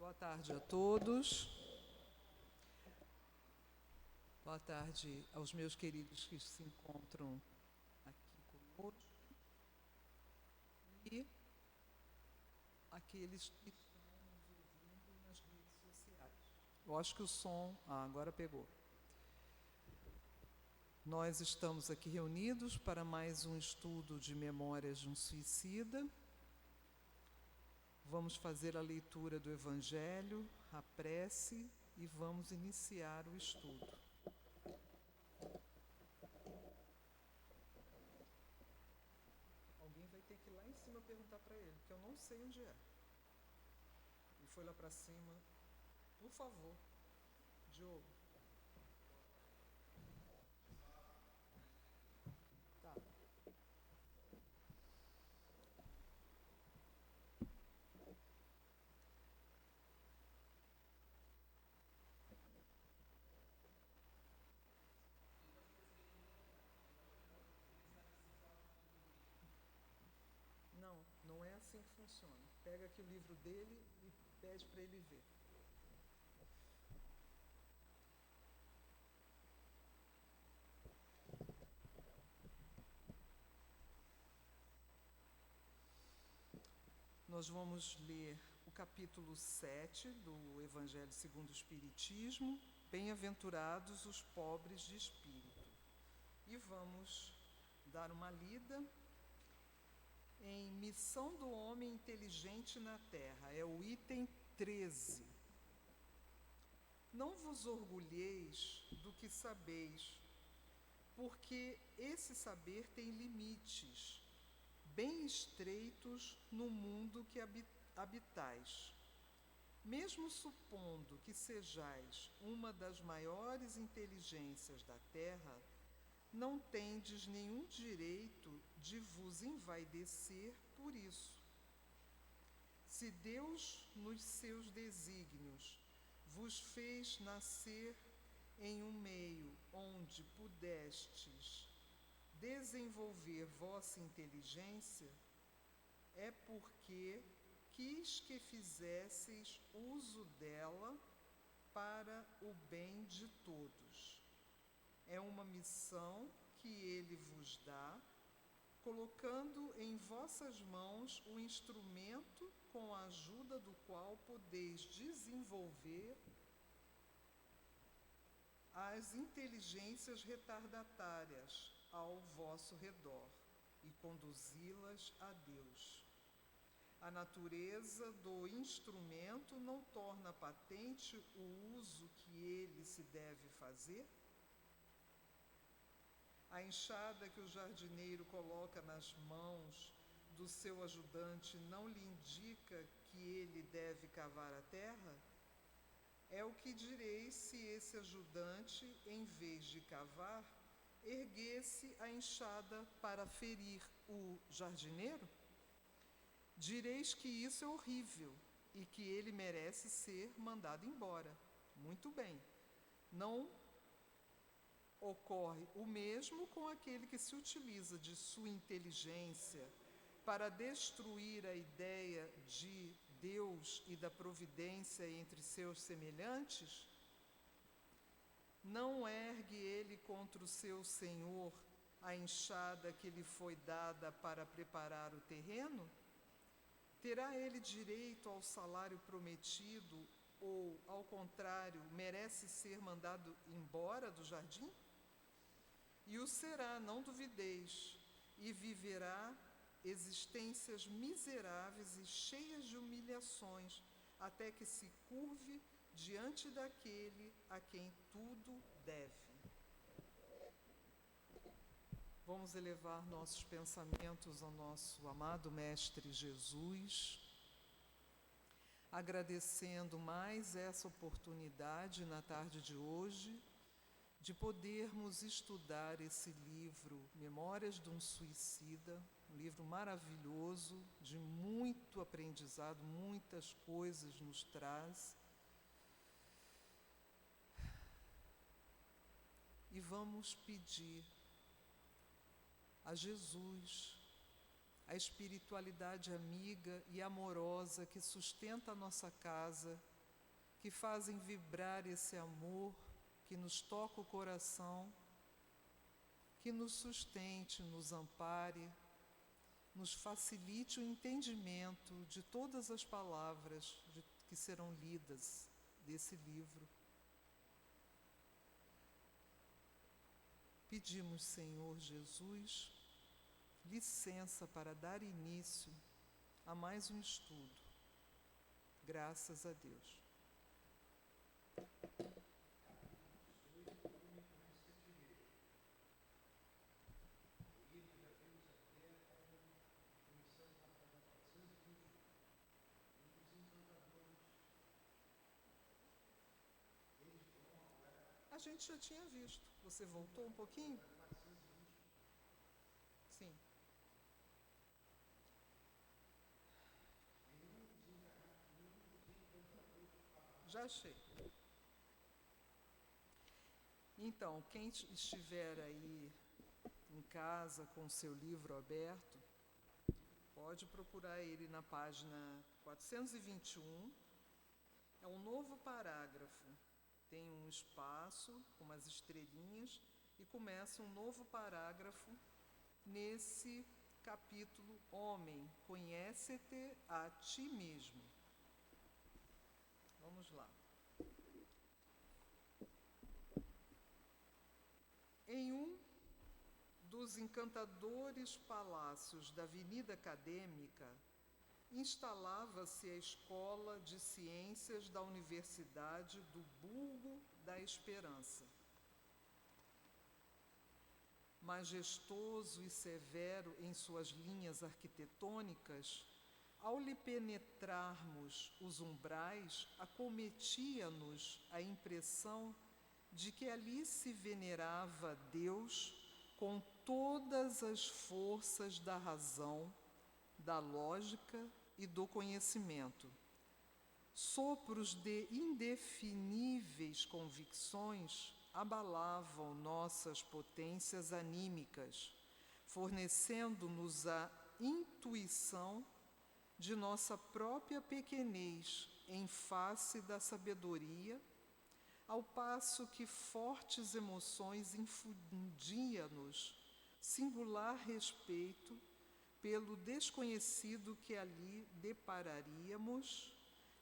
Boa tarde a todos. Boa tarde aos meus queridos que se encontram aqui conosco e aqueles que estão nos ouvindo nas redes sociais. Eu acho que o som... agora pegou. Nós estamos aqui reunidos para mais um estudo de Memórias de um Suicida. Vamos fazer a leitura do Evangelho, a prece e vamos iniciar o estudo. Alguém vai ter que ir lá em cima perguntar para ele, porque eu não sei onde é. Ele foi lá para cima. Por favor, Diogo. Tá. Não, não é assim que funciona. Pega aqui o livro dele e pede para ele ver. Nós vamos ler o capítulo 7 do Evangelho segundo o Espiritismo, Bem-aventurados os pobres de espírito. E vamos dar uma lida em Missão do Homem Inteligente na Terra, é o item 13. Não vos orgulheis do que sabeis, porque esse saber tem limites, bem estreitos no mundo que habitais. Mesmo supondo que sejais uma das maiores inteligências da Terra, não tendes nenhum direito de vos envaidecer por isso. Se Deus, nos seus desígnios, vos fez nascer em um meio onde pudestes desenvolver vossa inteligência, é porque quis que fizesseis uso dela para o bem de todos. É uma missão que Ele vos dá, colocando em vossas mãos o instrumento com a ajuda do qual podeis desenvolver as inteligências retardatárias ao vosso redor e conduzi-las a Deus. A natureza do instrumento não torna patente o uso que ele se deve fazer? A enxada que o jardineiro coloca nas mãos do seu ajudante não lhe indica que ele deve cavar a terra? É o que direis se esse ajudante, em vez de cavar, erguesse a enxada para ferir o jardineiro? Direis que isso é horrível e que ele merece ser mandado embora. Muito bem. Não ocorre o mesmo com aquele que se utiliza de sua inteligência para destruir a ideia de Deus e da providência entre seus semelhantes? Não ergue ele contra o seu Senhor a enxada que lhe foi dada para preparar o terreno? Terá ele direito ao salário prometido ou, ao contrário, merece ser mandado embora do jardim? E o será, não duvideis, e viverá existências miseráveis e cheias de humilhações, até que se curve diante daquele a quem tudo deve. Vamos elevar nossos pensamentos ao nosso amado Mestre Jesus, agradecendo mais essa oportunidade na tarde de hoje, de podermos estudar esse livro, Memórias de um Suicida, um livro maravilhoso, de muito aprendizado, muitas coisas nos traz. E vamos pedir a Jesus, a espiritualidade amiga e amorosa que sustenta a nossa casa que fazem vibrar esse amor, que nos toca o coração, que nos sustente, nos ampare, nos facilite o entendimento de todas as palavras que serão lidas desse livro. Pedimos, Senhor Jesus, licença para dar início a mais um estudo. Graças a Deus. A gente já tinha visto. Você voltou um pouquinho? Sim. Já achei. Então, quem estiver aí em casa com o seu livro aberto, pode procurar ele na página 421. É um novo parágrafo. Tem um espaço com umas estrelinhas e começa um novo parágrafo nesse capítulo Homem, conhece-te a ti mesmo. Vamos lá. Em um dos encantadores palácios da Avenida Acadêmica, instalava-se a Escola de Ciências da Universidade do Burgo da Esperança. Majestoso e severo em suas linhas arquitetônicas, ao lhe penetrarmos os umbrais, acometia-nos a impressão de que ali se venerava Deus com todas as forças da razão, da lógica e do conhecimento. Sopros de indefiníveis convicções abalavam nossas potências anímicas, fornecendo-nos a intuição de nossa própria pequenez em face da sabedoria, ao passo que fortes emoções infundia-nos singular respeito pelo desconhecido que ali depararíamos,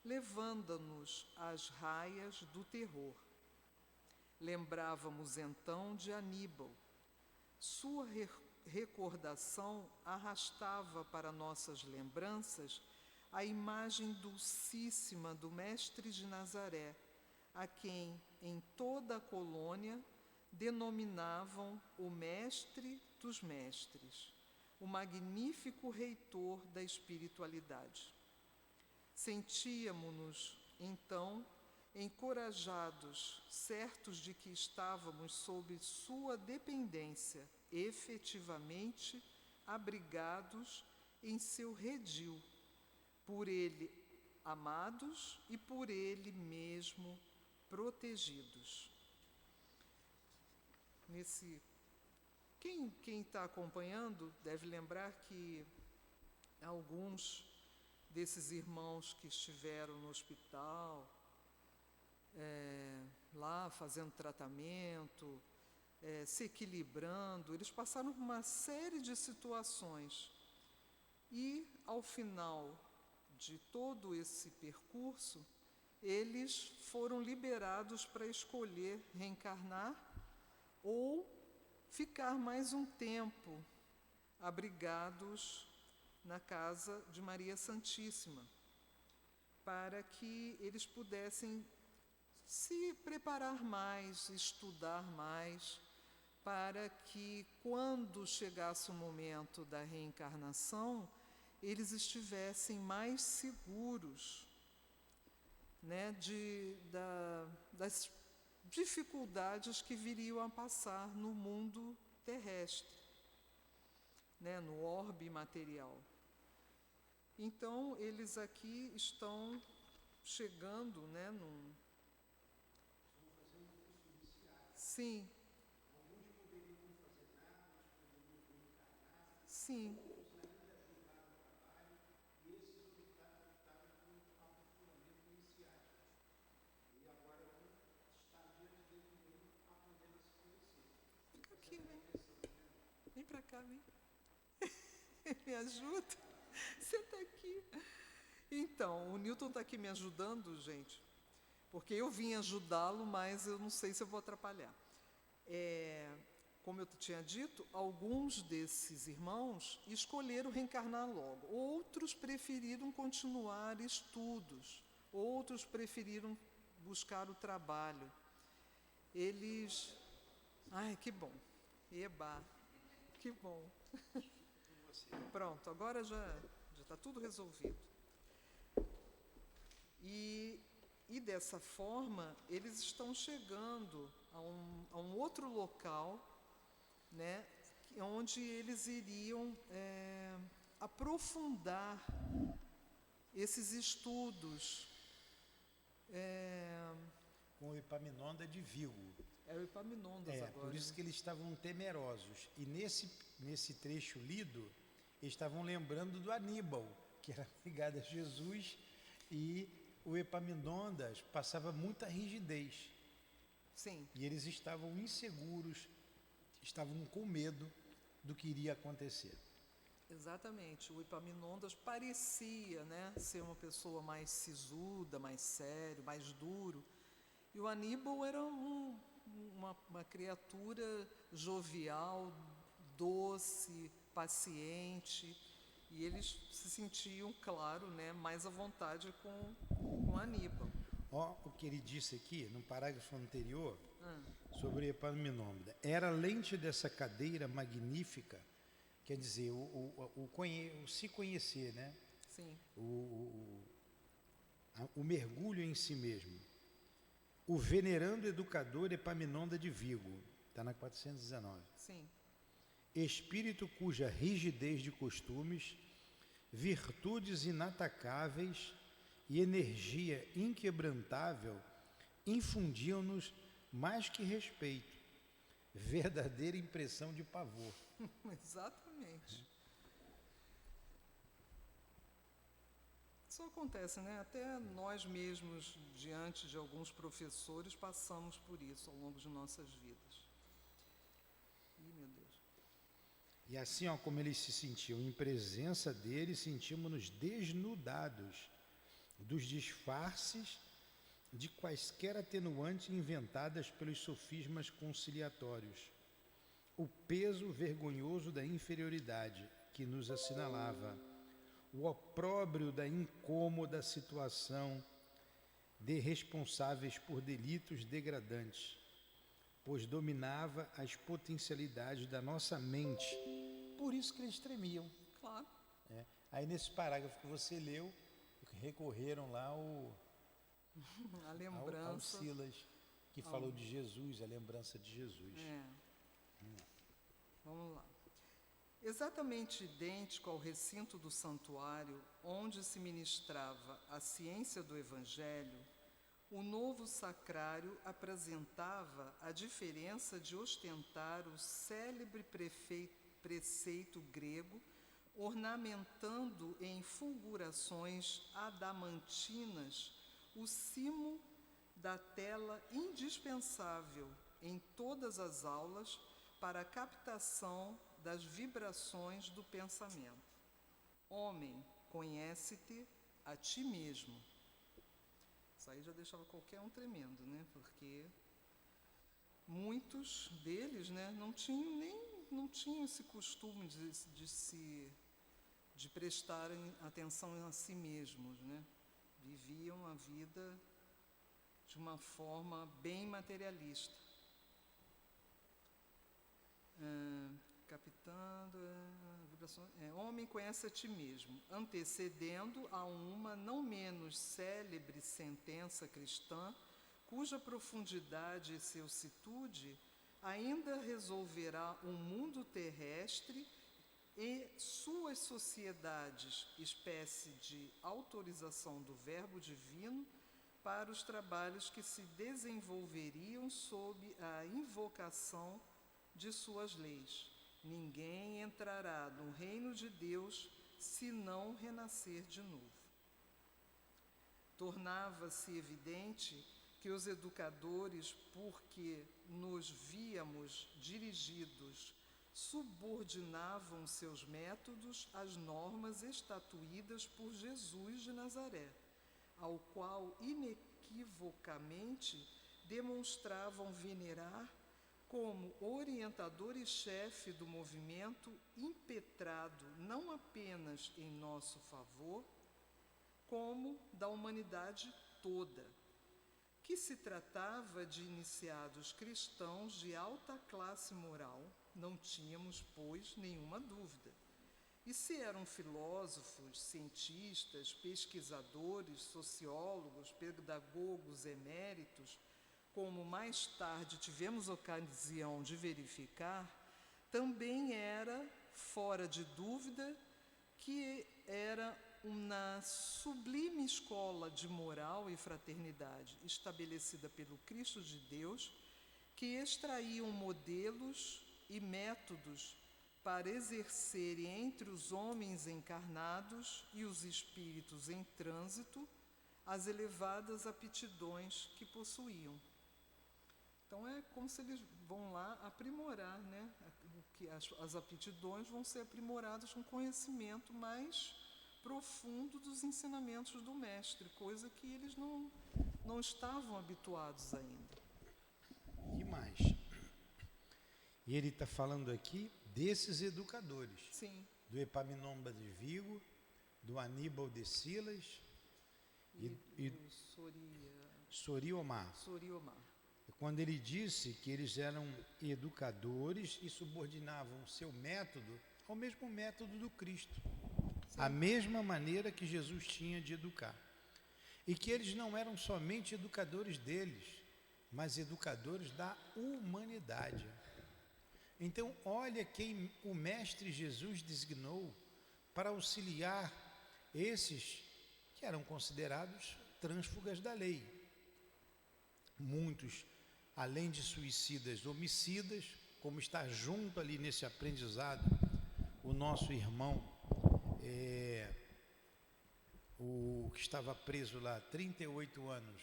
levando-nos às raias do terror. Lembrávamos então de Aníbal. Sua recordação arrastava para nossas lembranças a imagem dulcíssima do Mestre de Nazaré, a quem, em toda a colônia, denominavam o Mestre dos Mestres, o magnífico reitor da espiritualidade. Sentíamos-nos, então, encorajados, certos de que estávamos sob sua dependência, efetivamente abrigados em seu redil, por ele amados e por ele mesmo protegidos. Quem está acompanhando deve lembrar que alguns desses irmãos que estiveram no hospital, lá fazendo tratamento, se equilibrando, eles passaram por uma série de situações. E, ao final de todo esse percurso, eles foram liberados para escolher reencarnar ou ficar mais um tempo abrigados na casa de Maria Santíssima, para que eles pudessem se preparar mais, estudar mais, para que quando chegasse o momento da reencarnação, eles estivessem mais seguros, né, das dificuldades que viriam a passar no mundo terrestre, né, no orbe material. Então, eles aqui estão chegando, né, Sim. Sim. aqui, vem. Vem para cá, vem. Me ajuda. Senta aqui. Então, o Newton está aqui me ajudando, gente, porque eu vim ajudá-lo, mas eu não sei se eu vou atrapalhar. Como eu tinha dito, alguns desses irmãos escolheram reencarnar logo. Outros preferiram continuar estudos. Outros preferiram buscar o trabalho. Eles... Ai, que bom. Eba, que bom. Pronto, agora já está tudo resolvido. E dessa forma, eles estão chegando a um outro local, né, onde eles iriam aprofundar esses estudos. Com o Epaminondas de Vigo. É o Epaminondas agora. Por isso que eles estavam temerosos. E nesse trecho lido, eles estavam lembrando do Aníbal, que era ligado a Jesus, e o Epaminondas passava muita rigidez. Sim. E eles estavam inseguros, estavam com medo do que iria acontecer. Exatamente. O Epaminondas parecia, né, ser uma pessoa mais sisuda, mais sério, mais duro. E o Aníbal era uma criatura jovial, doce, paciente. E eles se sentiam, claro, né, mais à vontade com Aníbal. O que ele disse aqui, no parágrafo anterior, sobre Epaminondas. Era lente dessa cadeira magnífica, quer dizer, o se conhecer, né? Sim. O mergulho em si mesmo. O venerando educador Epaminondas de Vigo, está na 419. Sim. Espírito cuja rigidez de costumes, virtudes inatacáveis e energia inquebrantável infundiam-nos mais que respeito, verdadeira impressão de pavor. Exatamente. Isso acontece, né? Até nós mesmos, diante de alguns professores, passamos por isso ao longo de nossas vidas. Ih, meu Deus. E assim, como eles se sentiam em presença dele, sentimos-nos desnudados dos disfarces de quaisquer atenuantes inventadas pelos sofismas conciliatórios. O peso vergonhoso da inferioridade que nos assinalava, o opróbrio da incômoda situação de responsáveis por delitos degradantes, pois dominava as potencialidades da nossa mente. Por isso que eles tremiam. Claro. Aí nesse parágrafo que você leu, recorreram lá a lembrança ao Silas, que falou de Jesus, a lembrança de Jesus. Vamos lá. Exatamente idêntico ao recinto do santuário, onde se ministrava a ciência do Evangelho, o novo sacrário apresentava a diferença de ostentar o célebre preceito grego, ornamentando em fulgurações adamantinas o cimo da tela indispensável em todas as aulas para a captação das vibrações do pensamento. Homem, conhece-te a ti mesmo. Isso aí já deixava qualquer um tremendo, né? Porque muitos deles, né, não tinham esse costume de prestarem atenção a si mesmos, né? Viviam a vida de uma forma bem materialista. Captando vibrações. Homem, conhece a ti mesmo, antecedendo a uma não menos célebre sentença cristã, cuja profundidade e ceucitude ainda resolverá o mundo terrestre e suas sociedades, espécie de autorização do Verbo Divino para os trabalhos que se desenvolveriam sob a invocação de suas leis. Ninguém entrará no reino de Deus se não renascer de novo. Tornava-se evidente que os educadores, porque nos víamos dirigidos, subordinavam seus métodos às normas estatuídas por Jesus de Nazaré, ao qual inequivocamente demonstravam venerar como orientador e chefe do movimento impetrado não apenas em nosso favor, como da humanidade toda, que se tratava de iniciados cristãos de alta classe moral, não tínhamos, pois, nenhuma dúvida. E se eram filósofos, cientistas, pesquisadores, sociólogos, pedagogos eméritos, como mais tarde tivemos ocasião de verificar, também era, fora de dúvida, que era uma sublime escola de moral e fraternidade estabelecida pelo Cristo de Deus, que extraíam modelos e métodos para exercerem entre os homens encarnados e os espíritos em trânsito as elevadas aptidões que possuíam. Então é como se eles vão lá aprimorar, né? Que as aptidões vão ser aprimoradas com conhecimento mais profundo dos ensinamentos do mestre, coisa que eles não estavam habituados ainda. E mais. E ele está falando aqui desses educadores. Sim. Do Epaminondas de Vigo, do Aníbal de Silas e do Soriomar. Quando ele disse que eles eram educadores e subordinavam o seu método ao mesmo método do Cristo. Sim. A mesma maneira que Jesus tinha de educar. E que eles não eram somente educadores deles, mas educadores da humanidade. Então, olha quem o Mestre Jesus designou para auxiliar esses que eram considerados trânsfugas da lei. Muitos, além de suicidas, homicidas, como está junto ali nesse aprendizado, o nosso irmão, o que estava preso lá há 38 anos,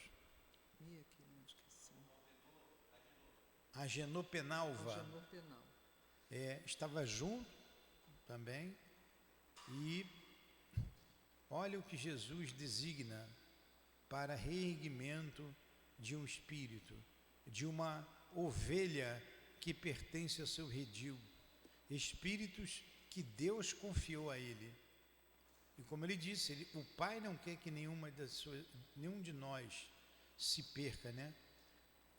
Agenor Penalva, estava junto também, e olha o que Jesus designa para reerguimento de um espírito, de uma ovelha que pertence ao seu redil, espíritos que Deus confiou a ele. E como ele disse, o Pai não quer que nenhum de nós se perca, né?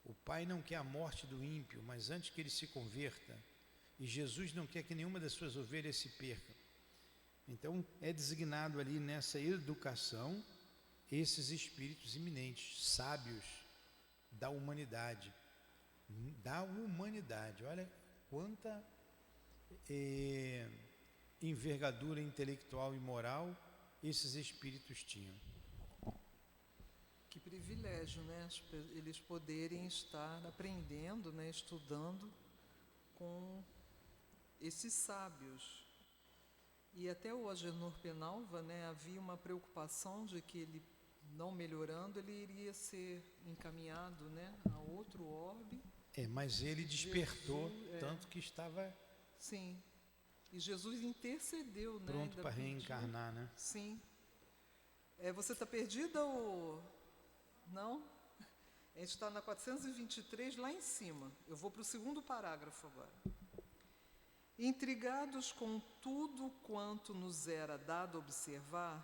O Pai não quer a morte do ímpio, mas antes que ele se converta. E Jesus não quer que nenhuma das suas ovelhas se perca. Então, é designado ali nessa educação esses espíritos iminentes, sábios da humanidade. Da humanidade. Olha quanta envergadura intelectual e moral esses espíritos tinham. Que privilégio, né? Eles poderem estar aprendendo, né? Estudando com esses sábios. E até o Agenor Penalva, né? Havia uma preocupação de que ele, não melhorando, ele iria ser encaminhado, né? A outro orbe. Mas ele despertou, Jesus, tanto que estava... Sim. E Jesus intercedeu, né? Pronto para reencarnar, né? Sim. Você está perdida ou... Não? A gente está na 423, lá em cima. Eu vou para o segundo parágrafo agora. Intrigados com tudo quanto nos era dado observar,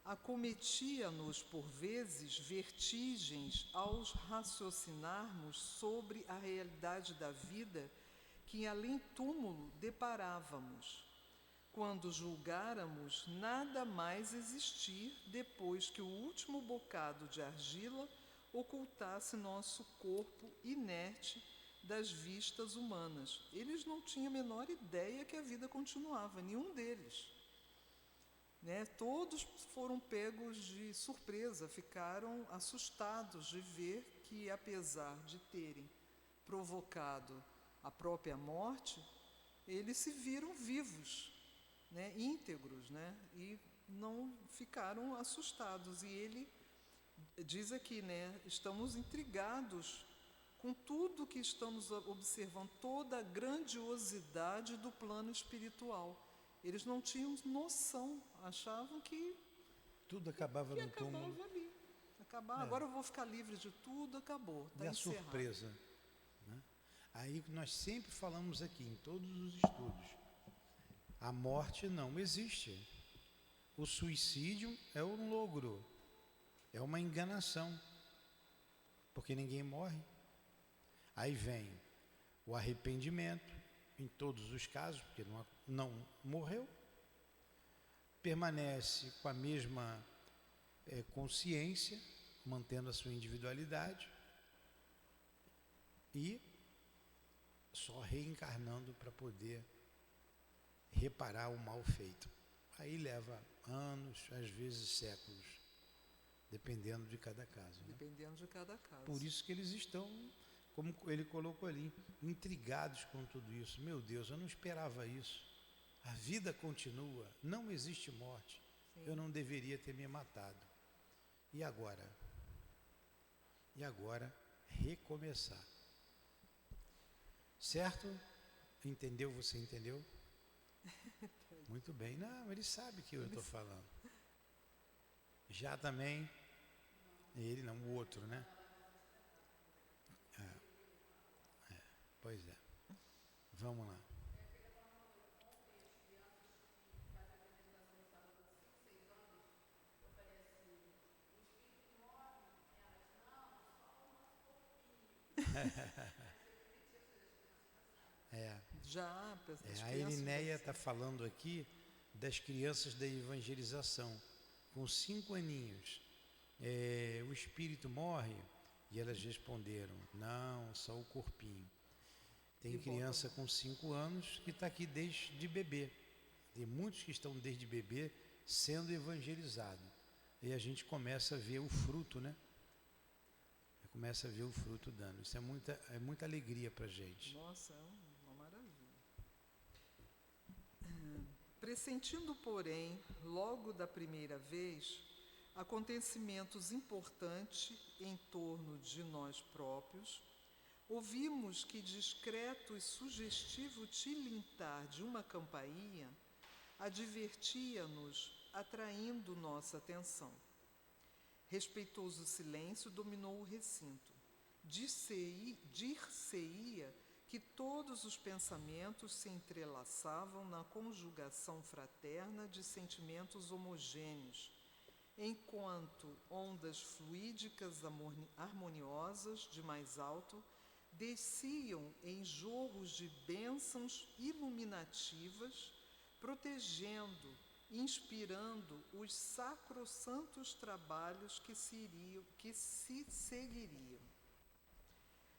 acometia-nos por vezes vertigens ao raciocinarmos sobre a realidade da vida que além túmulo deparávamos, quando julgáramos nada mais existir depois que o último bocado de argila ocultasse nosso corpo inerte das vistas humanas. Eles não tinham a menor ideia que a vida continuava, nenhum deles. Né? Todos foram pegos de surpresa, ficaram assustados de ver que, apesar de terem provocado a própria morte, eles se viram vivos, né? Íntegros, né? E não ficaram assustados. E ele Diz aqui, né? Estamos intrigados com tudo que estamos observando, toda a grandiosidade do plano espiritual. Eles não tinham noção, achavam que Tudo acabava no túmulo. acabava ali. Acabar, É. agora eu vou ficar livre de tudo, acabou. Está E a encerrado. surpresa, né? Aí nós sempre falamos aqui, em todos os estudos, a morte não existe. O suicídio é um logro, é uma enganação, porque ninguém morre. Aí vem o arrependimento, em todos os casos, porque não morreu, permanece com a mesma consciência, mantendo a sua individualidade e só reencarnando para poder reparar o mal feito. Aí leva anos, às vezes séculos, dependendo de cada caso, né? Dependendo de cada caso. Por isso que eles estão, como ele colocou ali, intrigados com tudo isso. Meu Deus, eu não esperava isso. A vida continua, não existe morte. Sim. Eu não deveria ter me matado. E agora? E agora, recomeçar. Certo? Entendeu? Você entendeu? Muito bem. Não, ele sabe que eu estou falando. Já também, ele não, o outro, né? Pois é. Vamos lá. Já, A Elinéia está falando aqui das crianças da evangelização. Com 5 aninhos, o espírito morre? E elas responderam, não, só o corpinho. Tem criança com 5 anos que está aqui desde bebê. Tem muitos que estão desde bebê sendo evangelizados. E a gente começa a ver o fruto, né? Começa a ver o fruto dando. Isso é muita alegria para a gente. Nossa, é uma maravilha. Pressentindo, porém, logo da primeira vez, acontecimentos importantes em torno de nós próprios, ouvimos que discreto e sugestivo tilintar de uma campainha advertia-nos, atraindo nossa atenção. Respeitoso silêncio dominou o recinto. Dir-se-ia que todos os pensamentos se entrelaçavam na conjugação fraterna de sentimentos homogêneos, enquanto ondas fluídicas harmoniosas de mais alto desciam em jorros de bênçãos iluminativas, protegendo, inspirando os sacrossantos trabalhos que se seguiriam.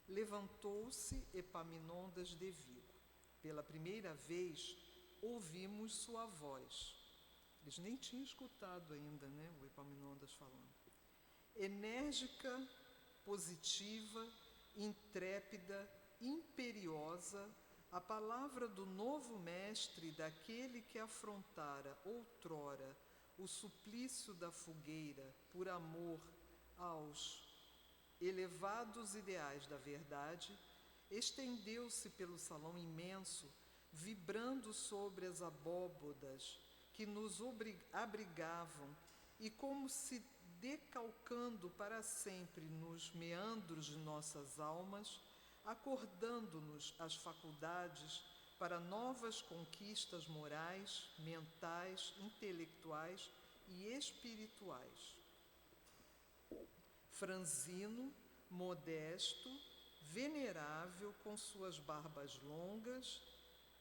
Levantou-se Epaminondas de Vigo. Pela primeira vez, ouvimos sua voz. Eles nem tinham escutado ainda, né, o Epaminondas falando. Enérgica, positiva, intrépida, imperiosa, a palavra do novo mestre, daquele que afrontara outrora o suplício da fogueira por amor aos elevados ideais da verdade, estendeu-se pelo salão imenso, vibrando sobre as abóbodas que nos abrigavam e como se decalcando para sempre nos meandros de nossas almas, acordando-nos as faculdades para novas conquistas morais, mentais, intelectuais e espirituais. Franzino, modesto, venerável, com suas barbas longas,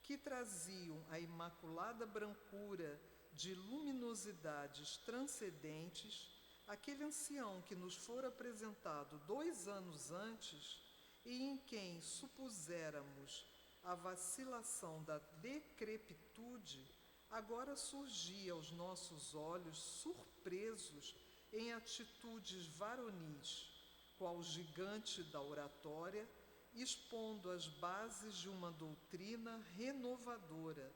que traziam a imaculada brancura de luminosidades transcendentes, aquele ancião que nos fora apresentado 2 anos antes e em quem supuséramos a vacilação da decrepitude, agora surgia aos nossos olhos surpresos em atitudes varonis, qual gigante da oratória, expondo as bases de uma doutrina renovadora,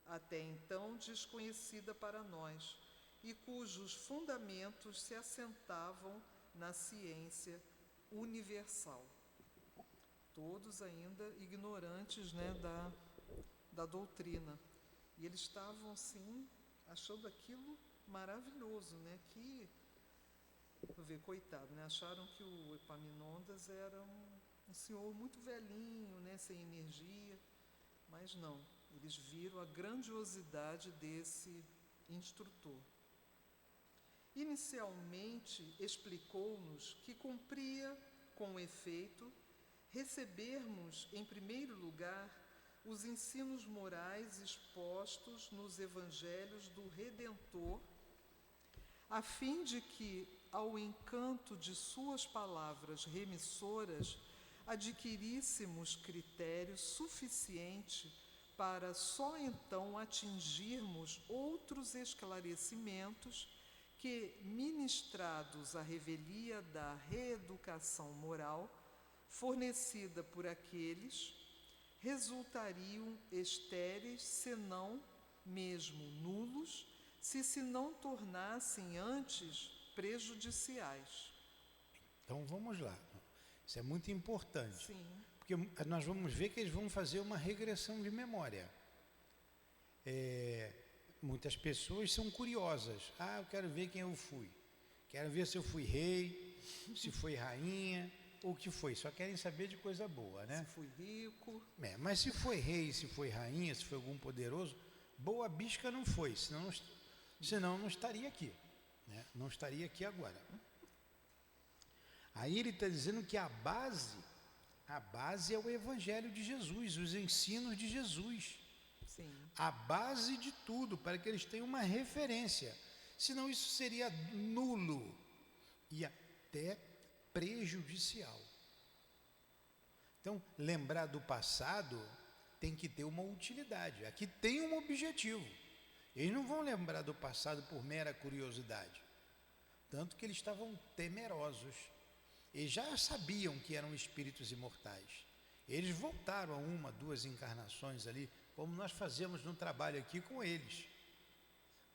até então desconhecida para nós, e cujos fundamentos se assentavam na ciência universal. Todos ainda ignorantes, né, da doutrina. E eles estavam, assim, achando aquilo maravilhoso, né? Vou ver, coitado, né? Acharam que o Epaminondas era um senhor muito velhinho, né? Sem energia, mas não. Eles viram a grandiosidade desse instrutor. Inicialmente, explicou-nos que cumpria, com efeito, recebermos, em primeiro lugar, os ensinos morais expostos nos evangelhos do Redentor, a fim de que, ao encanto de suas palavras remissoras, adquiríssemos critério suficiente para só então atingirmos outros esclarecimentos que, ministrados à revelia da reeducação moral, fornecida por aqueles, resultariam estéreis, senão mesmo nulos, se não tornassem antes prejudiciais. Então vamos lá. Isso é muito importante. Sim. Porque nós vamos ver que eles vão fazer uma regressão de memória. Muitas pessoas são curiosas. Eu quero ver quem eu fui. Quero ver se eu fui rei, se fui rainha, ou o que foi. Só querem saber de coisa boa, né? Se fui rico. Mas se foi rei, se foi rainha, se foi algum poderoso, boa bisca não foi, senão não estaria aqui, né? Não estaria aqui agora. Aí ele está dizendo que a base é o Evangelho de Jesus, os ensinos de Jesus. Sim. A base de tudo, para que eles tenham uma referência. Senão isso seria nulo e até prejudicial. Então, lembrar do passado tem que ter uma utilidade. Aqui tem um objetivo. Eles não vão lembrar do passado por mera curiosidade. Tanto que eles estavam temerosos. Eles já sabiam que eram espíritos imortais. Eles voltaram a 1, 2 encarnações ali, como nós fazemos no trabalho aqui com eles,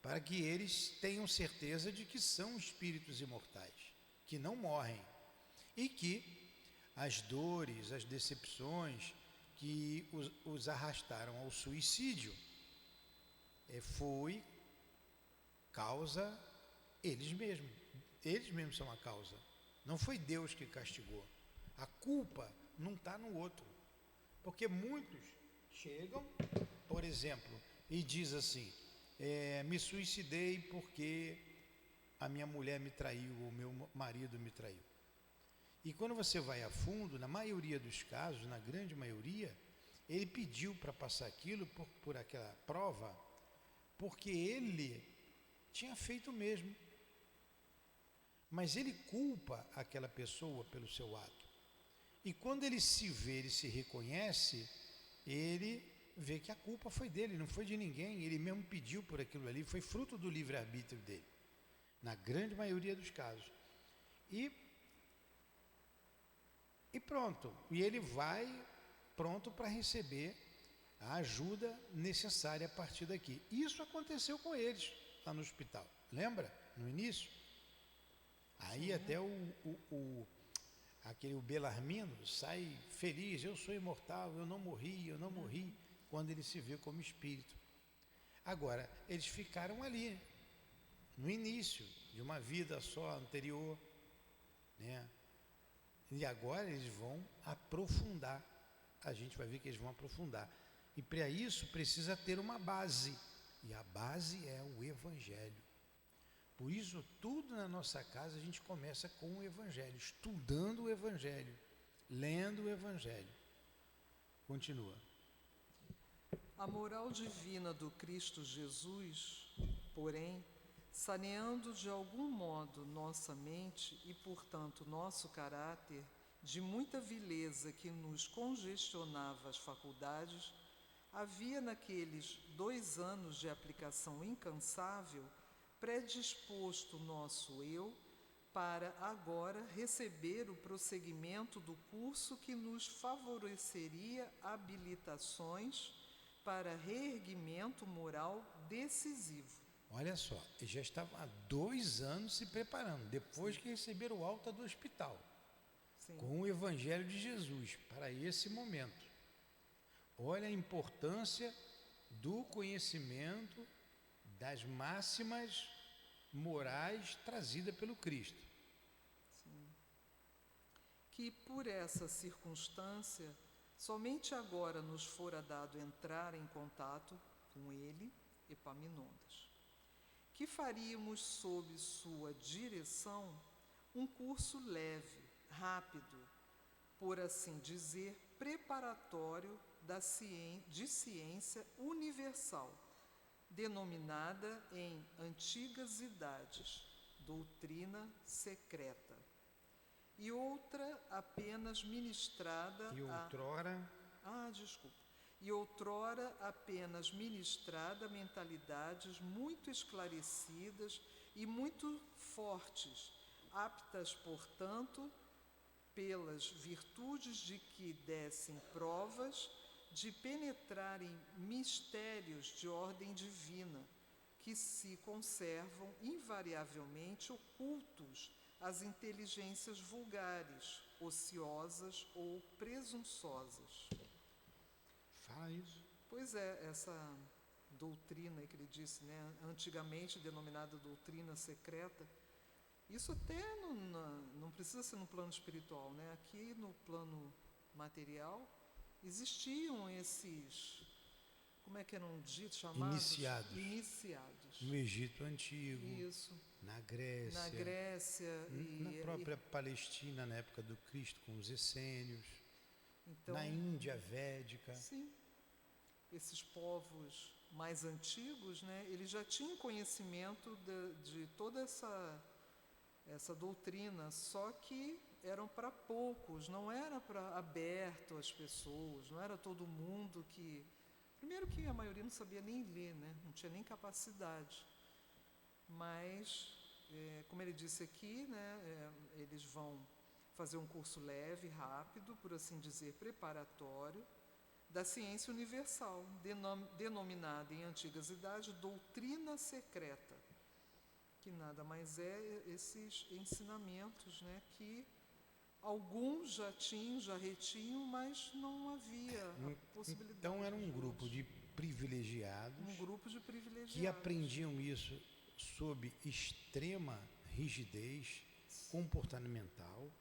para que eles tenham certeza de que são espíritos imortais, que não morrem, e que as dores, as decepções que os arrastaram ao suicídio foi causa eles mesmos são a causa. Não foi Deus que castigou. A culpa não está no outro. Porque muitos chegam, por exemplo, e diz assim, me suicidei porque a minha mulher me traiu, ou o meu marido me traiu. E quando você vai a fundo, na maioria dos casos, na grande maioria, ele pediu para passar aquilo por aquela prova, porque ele tinha feito o mesmo. Mas ele culpa aquela pessoa pelo seu ato. E quando ele se vê, ele se reconhece, ele vê que a culpa foi dele, não foi de ninguém. Ele mesmo pediu por aquilo ali, foi fruto do livre-arbítrio dele, na grande maioria dos casos. E pronto, e ele vai pronto para receber a ajuda necessária a partir daqui. Isso aconteceu com eles lá no hospital, lembra? No início. Aí Sim. Até o Belarmino sai feliz, eu sou imortal, eu não morri, quando ele se vê como espírito. Agora, eles ficaram ali, no início de uma vida só anterior, né? E agora eles vão aprofundar, a gente vai ver que eles vão aprofundar. E para isso precisa ter uma base, e a base é o Evangelho. Por isso, tudo na nossa casa a gente começa com o Evangelho, estudando o Evangelho, lendo o Evangelho. Continua. A moral divina do Cristo Jesus, porém, saneando de algum modo nossa mente e, portanto, nosso caráter, de muita vileza que nos congestionava as faculdades, havia naqueles 2 anos de aplicação incansável predisposto nosso eu para agora receber o prosseguimento do curso que nos favoreceria habilitações para reerguimento moral decisivo. Olha só, eles já estavam há 2 anos se preparando, depois que receberam o alta do hospital, Sim. com o Evangelho de Jesus, para esse momento. Olha a importância do conhecimento das máximas morais trazidas pelo Cristo. Que por essa circunstância, somente agora nos fora dado entrar em contato com ele, Epaminondas, que faríamos sob sua direção um curso leve, rápido, por assim dizer, preparatório de ciência universal, denominada em antigas idades, doutrina secreta, e outra apenas ministrada e outrora apenas ministrada a mentalidades muito esclarecidas e muito fortes, aptas, portanto, pelas virtudes de que dessem provas de penetrarem mistérios de ordem divina, que se conservam invariavelmente ocultos às inteligências vulgares, ociosas ou presunçosas. Fala isso. Pois é, essa doutrina que ele disse, né, antigamente denominada doutrina secreta, isso até não precisa ser no plano espiritual, né? Aqui no plano material existiam esses, como é que eram ditos, chamados? Iniciados. No Egito Antigo. Isso. Na Grécia. Na própria Palestina, na época do Cristo, com os essênios. Então, na Índia Védica. Sim. Esses povos mais antigos, né, eles já tinham conhecimento de toda essa doutrina, só que eram para poucos, não era para aberto às pessoas, não era todo mundo que... Primeiro que a maioria não sabia nem ler, né, não tinha nem capacidade. Mas, como ele disse aqui, né, eles vão fazer um curso leve, rápido, por assim dizer, preparatório, da ciência universal, denominada em antigas idades doutrina secreta, que nada mais é esses ensinamentos, né, que alguns já retinham, mas não havia a possibilidade. Então era um grupo de privilegiados, que aprendiam isso sob extrema rigidez comportamental.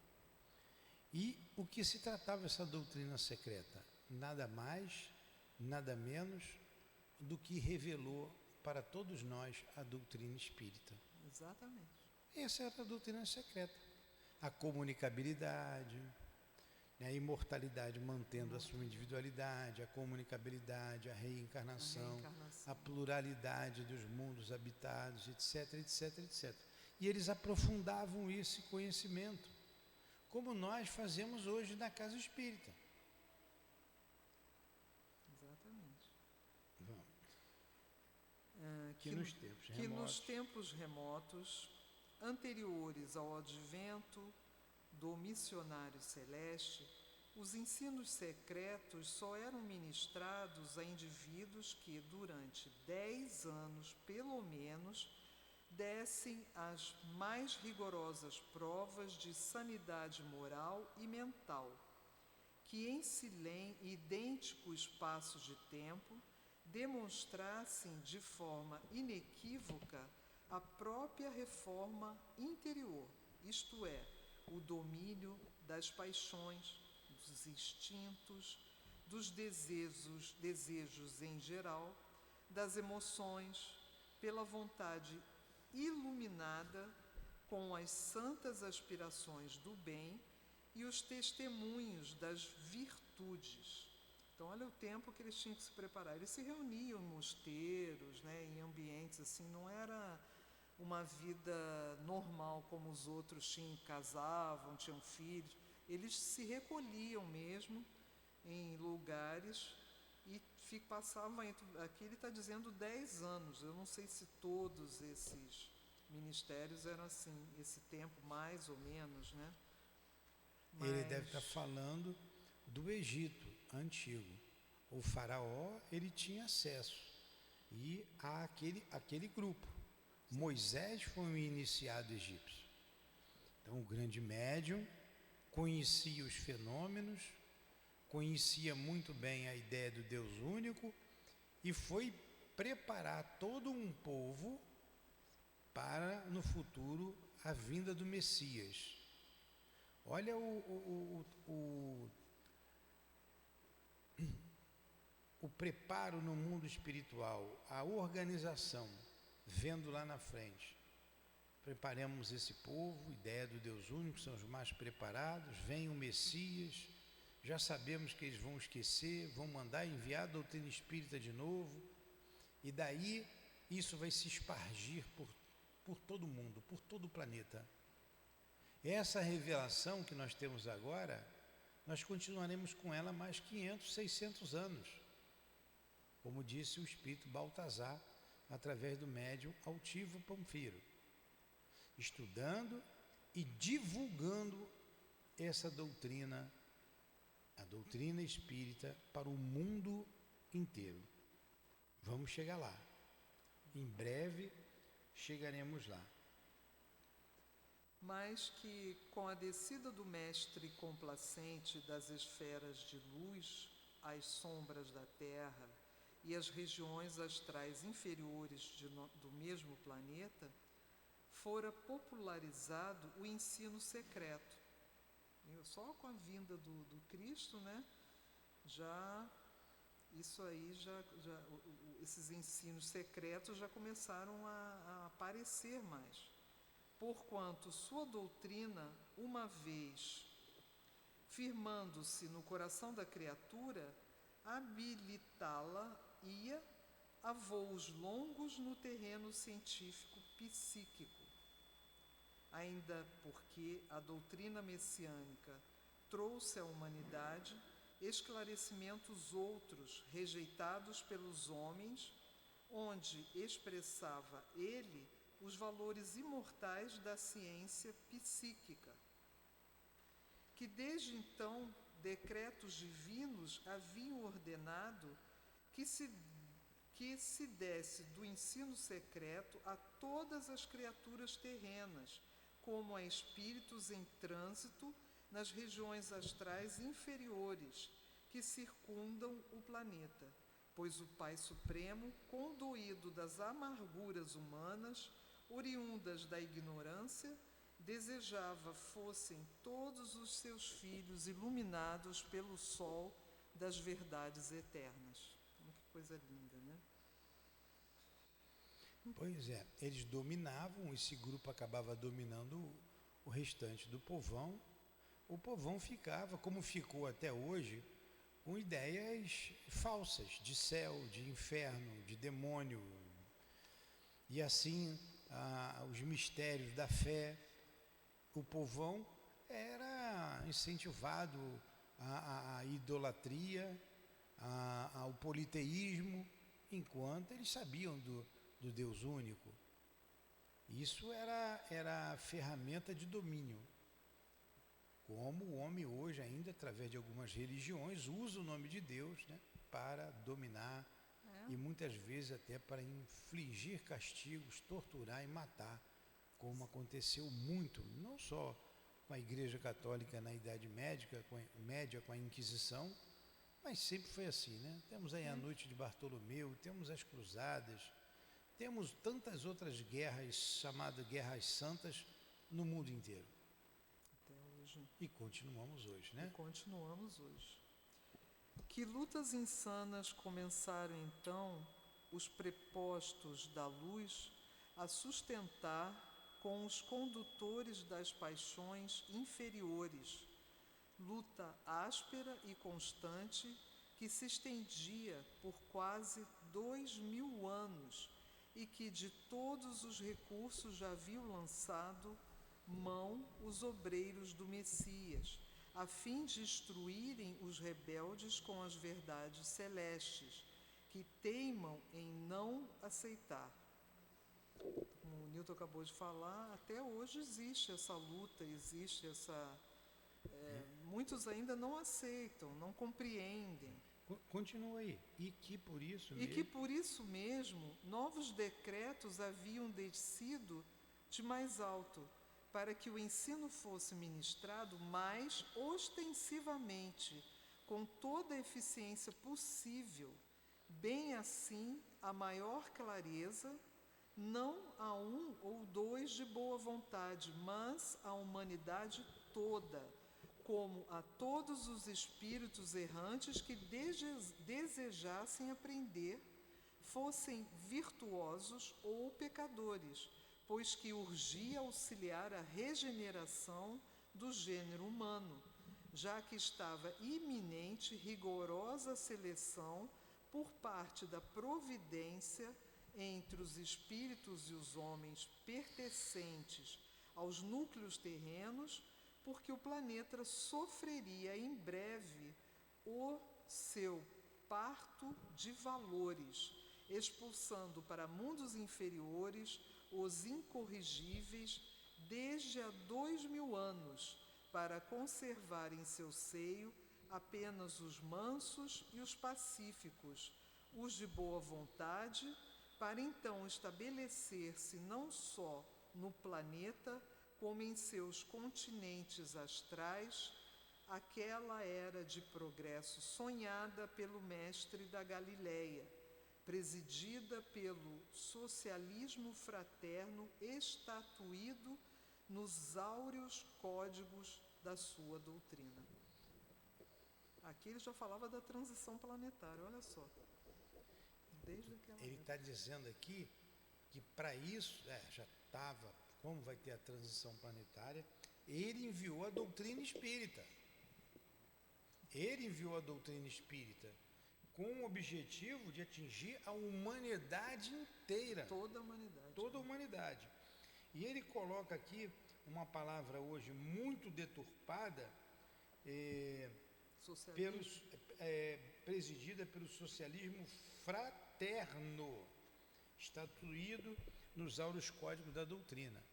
E o que se tratava essa doutrina secreta? Nada mais, nada menos do que revelou para todos nós a doutrina espírita. Exatamente. Essa era a doutrina secreta. A comunicabilidade, a imortalidade mantendo a sua individualidade, a comunicabilidade, a reencarnação, a pluralidade dos mundos habitados, etc, etc, etc. E eles aprofundavam esse conhecimento, como nós fazemos hoje na Casa Espírita. Que nos tempos remotos, anteriores ao advento do missionário celeste, os ensinos secretos só eram ministrados a indivíduos que, durante 10 anos, pelo menos, dessem as mais rigorosas provas de sanidade moral e mental, que em idêntico espaço de tempo demonstrassem de forma inequívoca a própria reforma interior, isto é, o domínio das paixões, dos instintos, dos desejos em geral, das emoções, pela vontade iluminada com as santas aspirações do bem e os testemunhos das virtudes. Então, olha o tempo que eles tinham que se preparar. Eles se reuniam em mosteiros, né, em ambientes assim, não era uma vida normal como os outros tinham, casavam, tinham filhos. Eles se recolhiam mesmo em lugares e passavam, aqui ele está dizendo 10 anos, eu não sei se todos esses ministérios eram assim, esse tempo mais ou menos, né? Mas ele deve estar falando do Egito antigo. O faraó, ele tinha acesso, e aquele grupo, Moisés foi um iniciado egípcio. Então, o grande médium conhecia os fenômenos, conhecia muito bem a ideia do Deus único e foi preparar todo um povo para, no futuro, a vinda do Messias. Olha o preparo no mundo espiritual, a organização, vendo lá na frente. Preparemos esse povo, ideia do Deus único, são os mais preparados, vem o Messias, já sabemos que eles vão esquecer, vão mandar enviar a doutrina espírita de novo, e daí isso vai se espargir por todo o mundo, por todo o planeta. Essa revelação que nós temos agora, nós continuaremos com ela mais 500, 600 anos, como disse o espírito Baltazar, através do médium Altivo Panfiro, estudando e divulgando essa doutrina, a doutrina espírita, para o mundo inteiro. Vamos chegar lá. Em breve chegaremos lá. Mas que, com a descida do mestre complacente das esferas de luz às sombras da Terra e às regiões astrais inferiores do mesmo planeta, fora popularizado o ensino secreto. Só com a vinda do Cristo, né? Esses ensinos secretos já começaram a aparecer mais. Porquanto sua doutrina, uma vez firmando-se no coração da criatura, habilitá-la-ia a voos longos no terreno científico psíquico. Ainda porque a doutrina messiânica trouxe à humanidade esclarecimentos outros rejeitados pelos homens, onde expressava ele os valores imortais da ciência psíquica, que desde então decretos divinos haviam ordenado que se desse do ensino secreto a todas as criaturas terrenas, como a espíritos em trânsito nas regiões astrais inferiores que circundam o planeta, pois o Pai Supremo, condoído das amarguras humanas, oriundas da ignorância, desejava fossem todos os seus filhos iluminados pelo sol das verdades eternas. Que coisa linda, né? Pois é, eles dominavam, esse grupo acabava dominando o restante do povão. O povão ficava, como ficou até hoje, com ideias falsas de céu, de inferno, de demônio. E assim, os mistérios da fé, o povão era incentivado à idolatria, ao politeísmo, enquanto eles sabiam do Deus único. Isso era ferramenta de domínio. Como o homem hoje ainda, através de algumas religiões, usa o nome de Deus, né, para dominar e muitas vezes até para infligir castigos, torturar e matar, como aconteceu muito, não só com a Igreja Católica na Idade Média, com a Inquisição, mas sempre foi assim, né? Temos aí a Noite de Bartolomeu, temos as Cruzadas, temos tantas outras guerras, chamadas Guerras Santas, no mundo inteiro. Até hoje. E continuamos hoje, né? E continuamos hoje. Que lutas insanas começaram então os prepostos da luz a sustentar com os condutores das paixões inferiores, luta áspera e constante que se estendia por quase 2000 anos e que de todos os recursos já haviam lançado mão os obreiros do Messias, a fim de instruírem os rebeldes com as verdades celestes, que teimam em não aceitar. Como o Newton acabou de falar, até hoje existe essa luta, existe essa... muitos ainda não aceitam, não compreendem. Continua aí. E que por isso E mesmo. que por isso mesmo novos decretos haviam descido de mais alto, para que o ensino fosse ministrado mais ostensivamente, com toda a eficiência possível, bem assim a maior clareza, não a um ou dois de boa vontade, mas a humanidade toda, como a todos os espíritos errantes que desejassem aprender, fossem virtuosos ou pecadores, pois que urgia auxiliar a regeneração do gênero humano, já que estava iminente rigorosa seleção por parte da providência entre os espíritos e os homens pertencentes aos núcleos terrenos, porque o planeta sofreria em breve o seu parto de valores, expulsando para mundos inferiores os incorrigíveis desde há 2000 anos, para conservar em seu seio apenas os mansos e os pacíficos, os de boa vontade, para então estabelecer-se não só no planeta, como em seus continentes astrais, aquela era de progresso sonhada pelo mestre da Galileia, presidida pelo socialismo fraterno estatuído nos áureos códigos da sua doutrina. Aqui ele já falava da transição planetária, olha só. Desde aquela Ele está dizendo aqui que para isso, já estava, como vai ter a transição planetária, ele enviou a doutrina espírita. Ele enviou a doutrina espírita com o objetivo de atingir a humanidade inteira. Toda a humanidade. Toda a humanidade. E ele coloca aqui uma palavra hoje muito deturpada, presidida pelo socialismo fraterno, estatuído nos áureos códigos da doutrina.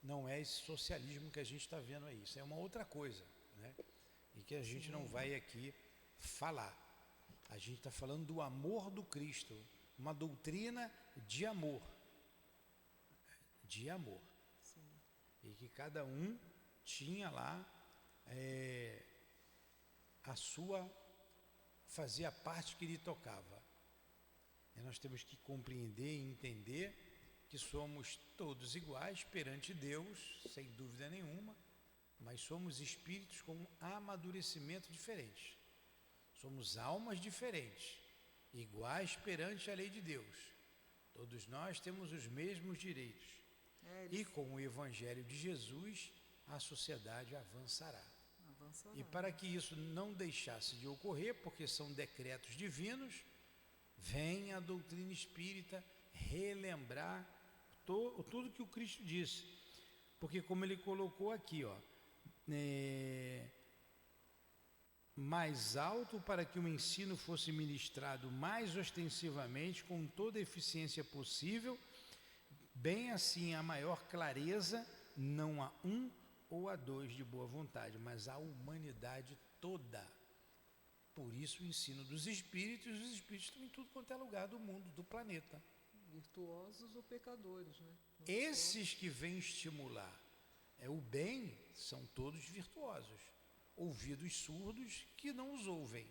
Não é esse socialismo que a gente está vendo aí, isso é uma outra coisa, né? E que a gente não vai aqui falar. A gente está falando do amor do Cristo, uma doutrina de amor. De amor. Sim. E que cada um tinha lá a sua, fazia a parte que lhe tocava. E nós temos que compreender e entender que somos todos iguais perante Deus, sem dúvida nenhuma, mas somos espíritos com amadurecimento diferente. Somos almas diferentes, iguais perante a lei de Deus. Todos nós temos os mesmos direitos. E com o Evangelho de Jesus, a sociedade avançará. E para que isso não deixasse de ocorrer, porque são decretos divinos, vem a doutrina espírita relembrar tudo que o Cristo disse. Porque como ele colocou aqui, mais alto para que o ensino fosse ministrado mais ostensivamente, com toda a eficiência possível, bem assim a maior clareza, não há um ou a dois de boa vontade, mas a humanidade toda. Por isso o ensino dos espíritos, os espíritos estão em tudo quanto é lugar do mundo, do planeta. Virtuosos ou pecadores, né? Esses que vêm estimular o bem são todos virtuosos. Ouvidos surdos que não os ouvem,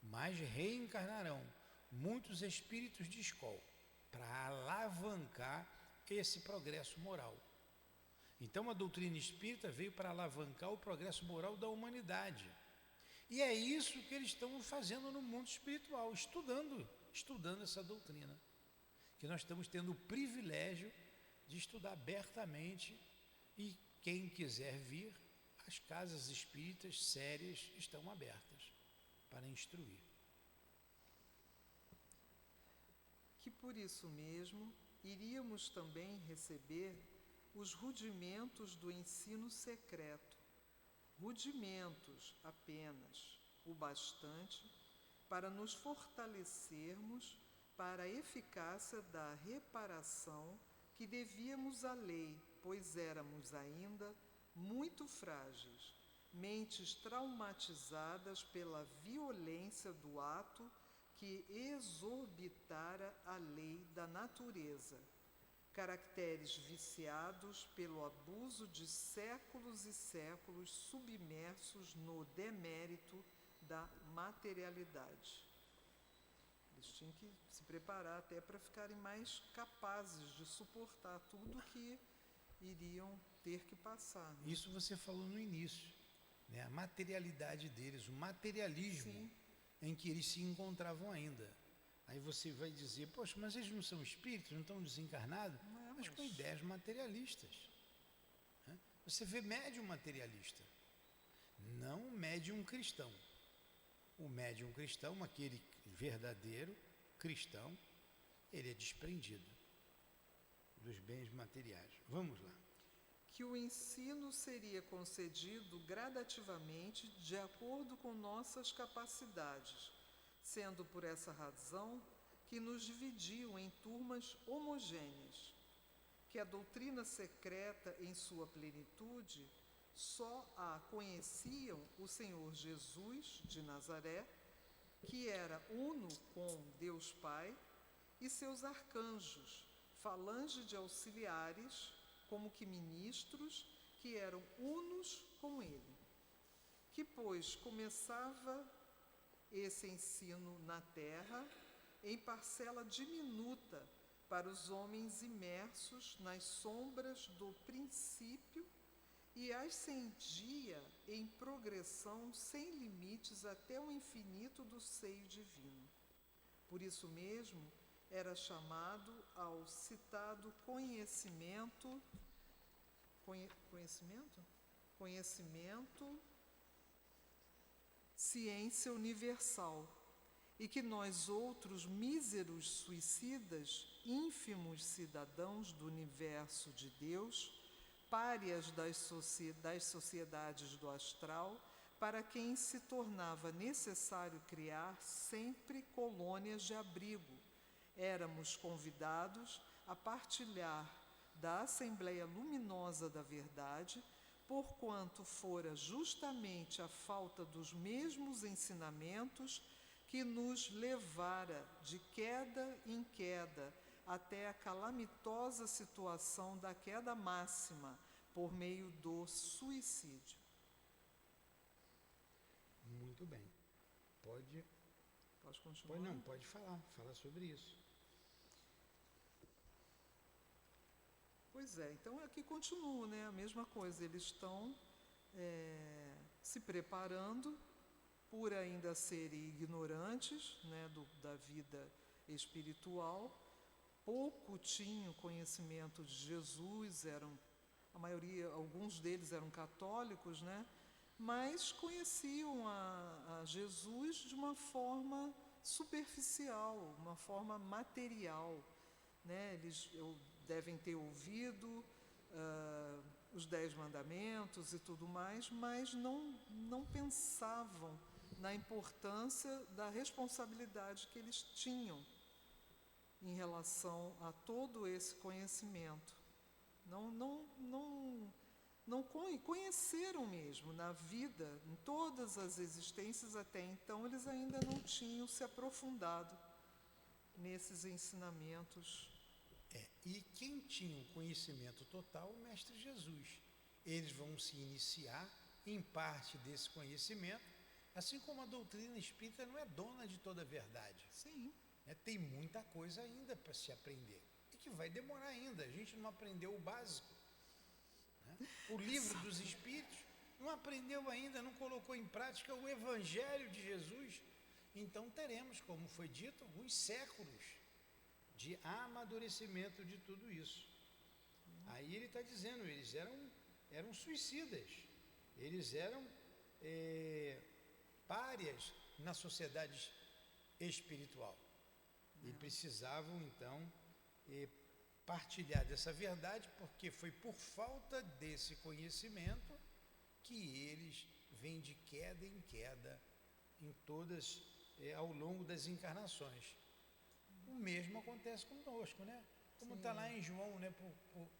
mas reencarnarão muitos espíritos de escola para alavancar esse progresso moral. Então a doutrina espírita veio para alavancar o progresso moral da humanidade. E é isso que eles estão fazendo no mundo espiritual, estudando essa doutrina. Que nós estamos tendo o privilégio de estudar abertamente, e quem quiser vir, as casas espíritas sérias estão abertas para instruir. Que por isso mesmo iríamos também receber os rudimentos do ensino secreto, rudimentos apenas, o bastante para nos fortalecermos para a eficácia da reparação que devíamos à lei, pois éramos ainda muito frágeis, mentes traumatizadas pela violência do ato que exorbitara a lei da natureza, caracteres viciados pelo abuso de séculos e séculos submersos no demérito da materialidade. Eles tinham que se preparar até para ficarem mais capazes de suportar tudo que iriam ter que passar. Né? Isso você falou no início, né? A materialidade deles, o materialismo Sim. em que eles se encontravam ainda. Aí você vai dizer, poxa, mas eles não são espíritos, não estão desencarnados? Não é, Mas com ideias materialistas. Né? Você vê médium materialista, não médium cristão. O médium cristão, aquele verdadeiro cristão, ele é desprendido dos bens materiais. Vamos lá. Que o ensino seria concedido gradativamente de acordo com nossas capacidades, sendo por essa razão que nos dividiam em turmas homogêneas, que a doutrina secreta em sua plenitude só a conheciam o Senhor Jesus de Nazaré, que era uno com Deus Pai, e seus arcanjos, falange de auxiliares, como que ministros, que eram unos com ele. Que, pois, começava esse ensino na terra, em parcela diminuta para os homens imersos nas sombras do princípio, e ascendia em progressão sem limites até o infinito do seio divino. Por isso mesmo, era chamado ao citado conhecimento, ciência universal, e que nós outros míseros suicidas, ínfimos cidadãos do universo de Deus, párias das sociedades do astral, para quem se tornava necessário criar sempre colônias de abrigo, éramos convidados a partilhar da Assembleia Luminosa da Verdade, porquanto fora justamente a falta dos mesmos ensinamentos que nos levara de queda em queda até a calamitosa situação da queda máxima por meio do suicídio. Muito bem. Pode continuar? Pode falar sobre isso. Pois é, então aqui continua, né, a mesma coisa, eles estão se preparando por ainda serem ignorantes, né, da vida espiritual, pouco tinham conhecimento de Jesus, alguns deles eram católicos, né, mas conheciam a Jesus de uma forma superficial, uma forma material, né, eles devem ter ouvido os 10 mandamentos e tudo mais, mas não pensavam na importância da responsabilidade que eles tinham em relação a todo esse conhecimento. Não conheceram mesmo na vida, em todas as existências até então, eles ainda não tinham se aprofundado nesses ensinamentos. E quem tinha o conhecimento total, o Mestre Jesus. Eles vão se iniciar em parte desse conhecimento, assim como a doutrina espírita não é dona de toda a verdade. Sim. Tem muita coisa ainda para se aprender, e que vai demorar ainda, a gente não aprendeu o básico. Né? O livro dos Espíritos não aprendeu ainda, não colocou em prática o Evangelho de Jesus, então teremos, como foi dito, alguns séculos de amadurecimento de tudo isso. Aí ele está dizendo, eles eram suicidas, eles eram párias na sociedade espiritual e precisavam então partilhar dessa verdade, porque foi por falta desse conhecimento que eles vêm de queda em queda em todas, ao longo das encarnações. O mesmo acontece conosco, né? Como está lá em João, né?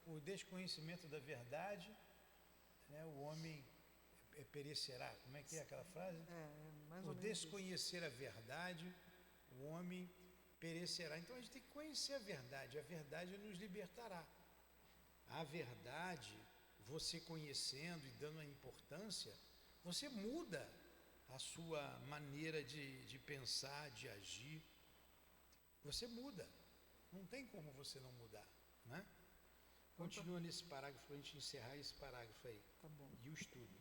Por desconhecimento da verdade, né? O homem perecerá. Como é que é aquela frase? Mais Por ou menos desconhecer a verdade, o homem perecerá. Então a gente tem que conhecer a verdade nos libertará. A verdade, você conhecendo e dando a importância, você muda a sua maneira de pensar, de agir. Você muda. Não tem como você não mudar, né? Continua nesse parágrafo para a gente encerrar esse parágrafo aí. Tá bom. E o estudo.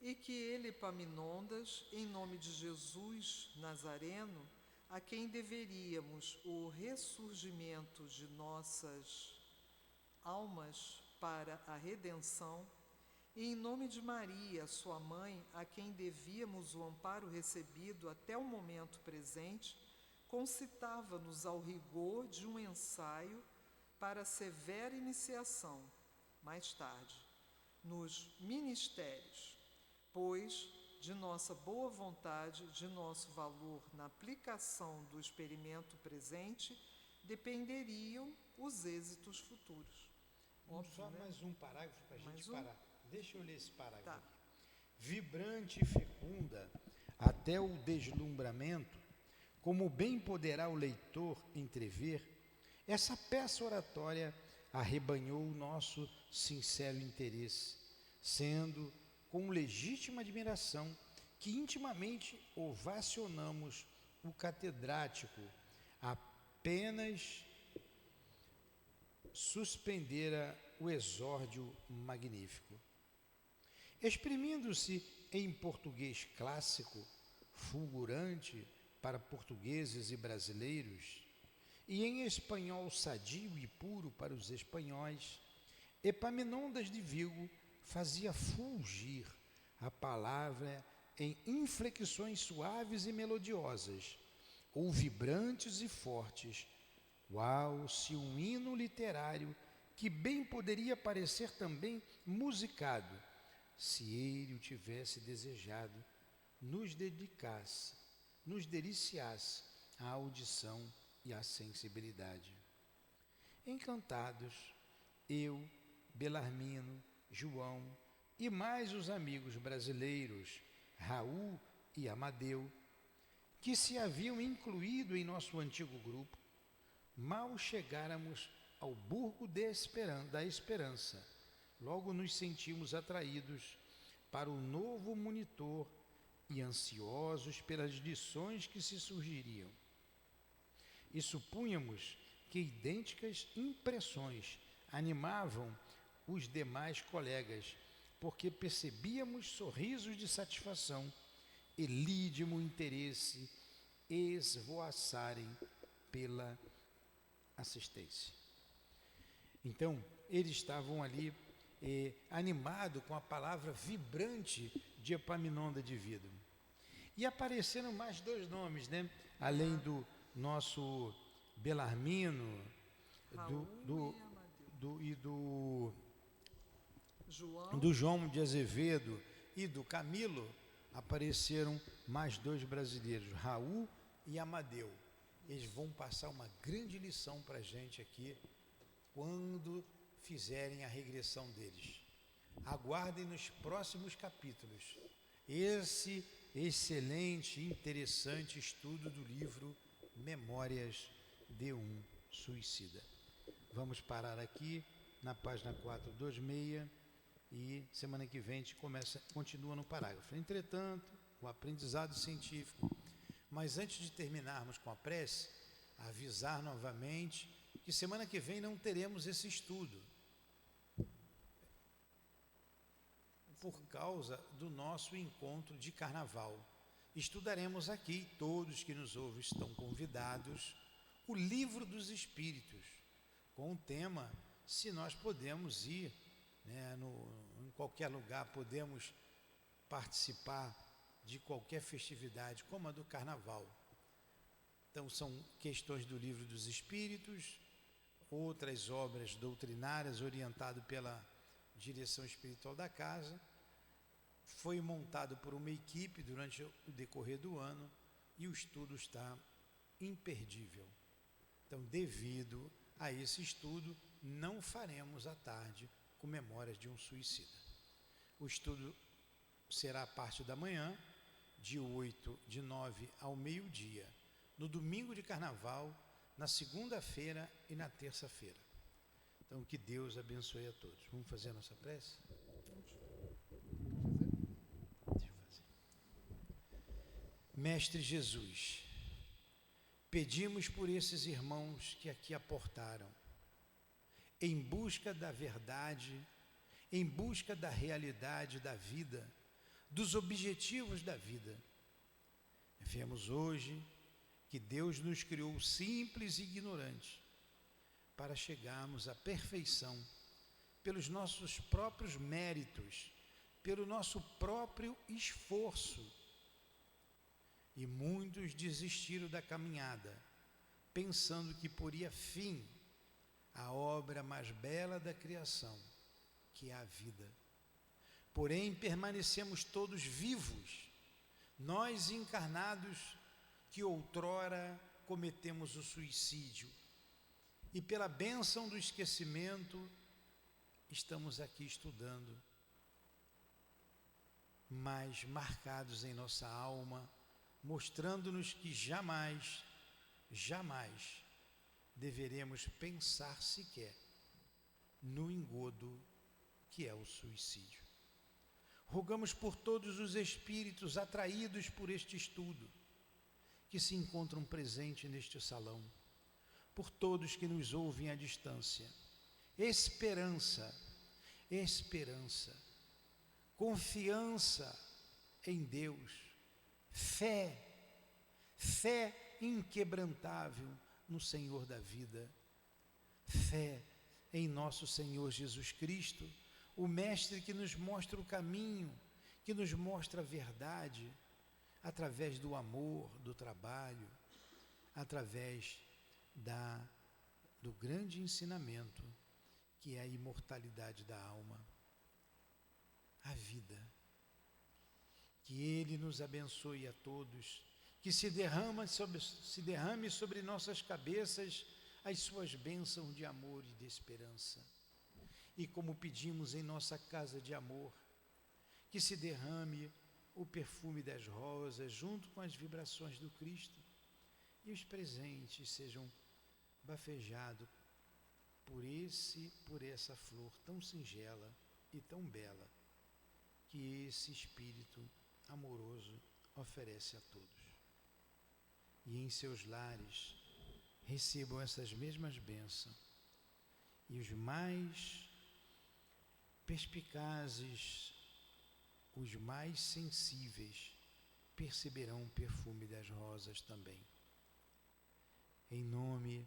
E que ele, Epaminondas, em nome de Jesus Nazareno, a quem deveríamos o ressurgimento de nossas almas para a redenção, e em nome de Maria, sua mãe, a quem devíamos o amparo recebido até o momento presente, concitava-nos ao rigor de um ensaio para a severa iniciação, mais tarde, nos ministérios, pois, de nossa boa vontade, de nosso valor na aplicação do experimento presente, dependeriam os êxitos futuros. Óbvio, Só né? mais um parágrafo para a gente parar. Deixa eu ler esse parágrafo. Tá. Aqui. Vibrante e fecunda até o deslumbramento, como bem poderá o leitor entrever, essa peça oratória arrebanhou o nosso sincero interesse, sendo com legítima admiração que intimamente ovacionamos o catedrático, apenas suspendera o exórdio magnífico. Exprimindo-se em português clássico, fulgurante para portugueses e brasileiros, e em espanhol sadio e puro para os espanhóis, Epaminondas de Vigo fazia fulgir a palavra em inflexões suaves e melodiosas, ou vibrantes e fortes, qual se um hino literário que bem poderia parecer também musicado, se ele o tivesse desejado, nos deliciasse a audição e a sensibilidade. Encantados, eu, Belarmino, João e mais os amigos brasileiros, Raul e Amadeu, que se haviam incluído em nosso antigo grupo, mal chegáramos ao burgo da Esperança, logo nos sentimos atraídos para o novo monitor e ansiosos pelas lições que se surgiriam. E supunhamos que idênticas impressões animavam os demais colegas, porque percebíamos sorrisos de satisfação e lídimo interesse esvoaçarem pela assistência. Então, eles estavam ali animados com a palavra vibrante de Epaminondas de Vigo. E apareceram mais dois nomes, né? Além do nosso Belarmino, do João de Azevedo e do Camilo, apareceram mais dois brasileiros, Raul e Amadeu. Eles vão passar uma grande lição para a gente aqui quando fizerem a regressão deles. Aguardem nos próximos capítulos esse excelente e interessante estudo do livro Memórias de um Suicida. Vamos parar aqui na página 426 e semana que vem a gente continua no parágrafo. Entretanto, o aprendizado científico. Mas antes de terminarmos com a prece, avisar novamente que semana que vem não teremos esse estudo, por causa do nosso encontro de carnaval. Estudaremos aqui, todos que nos ouvem estão convidados, o Livro dos Espíritos, com o tema, se nós podemos ir, né, em qualquer lugar, podemos participar de qualquer festividade, como a do carnaval. Então, são questões do Livro dos Espíritos, outras obras doutrinárias orientado pela direção espiritual da casa. Foi montado por uma equipe durante o decorrer do ano e o estudo está imperdível. Então, devido a esse estudo, não faremos à tarde com Memórias de um Suicida. O estudo será a parte da manhã, de 9 ao meio-dia, no domingo de carnaval, na segunda-feira e na terça-feira. Então, que Deus abençoe a todos. Vamos fazer a nossa prece? Mestre Jesus, pedimos por esses irmãos que aqui aportaram, em busca da verdade, em busca da realidade da vida, dos objetivos da vida. Vemos hoje que Deus nos criou simples e ignorantes para chegarmos à perfeição pelos nossos próprios méritos, pelo nosso próprio esforço. E muitos desistiram da caminhada, pensando que poria fim à obra mais bela da criação, que é a vida. Porém, permanecemos todos vivos, nós encarnados que outrora cometemos o suicídio. E pela bênção do esquecimento, estamos aqui estudando, mas marcados em nossa alma, mostrando-nos que jamais deveremos pensar sequer no engodo que é o suicídio. Rogamos por todos os espíritos atraídos por este estudo, que se encontram presentes neste salão, por todos que nos ouvem à distância, esperança, confiança em Deus, fé inquebrantável no Senhor da vida, fé em nosso Senhor Jesus Cristo, o Mestre que nos mostra o caminho, que nos mostra a verdade, através do amor, do trabalho, através do grande ensinamento, que é a imortalidade da alma, a vida. Que Ele nos abençoe a todos, que se derrame sobre nossas cabeças as suas bênçãos de amor e de esperança. E como pedimos em nossa casa de amor, que se derrame o perfume das rosas junto com as vibrações do Cristo, e os presentes sejam bafejados por essa flor tão singela e tão bela que esse Espírito amoroso oferece a todos. E em seus lares recebam essas mesmas bênçãos, e os mais perspicazes, os mais sensíveis, perceberão o perfume das rosas também. Em nome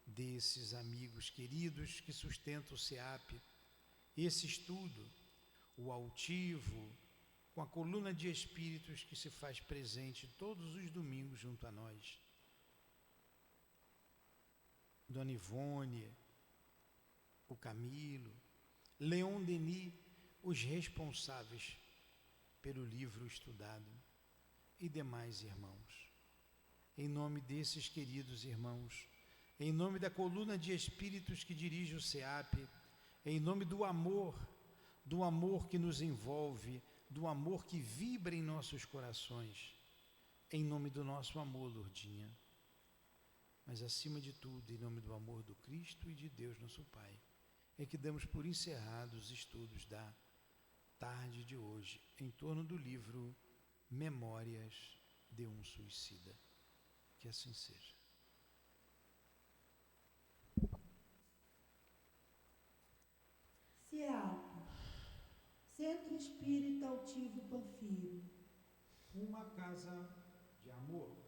desses amigos queridos que sustentam o SEAP, esse estudo, o altivo, com a coluna de espíritos que se faz presente todos os domingos junto a nós, Dona Ivone, o Camilo, Leon Denis, os responsáveis pelo livro estudado, e demais irmãos. Em nome desses queridos irmãos, em nome da coluna de espíritos que dirige o SEAP, em nome do amor que nos envolve, do amor que vibra em nossos corações, em nome do nosso amor, Lourdinha, mas acima de tudo, em nome do amor do Cristo e de Deus nosso Pai, é que damos por encerrados os estudos da tarde de hoje, em torno do livro Memórias de um Suicida. Que assim seja. SEAP, Centro Espírita Altivo Panfiro. Uma casa de amor.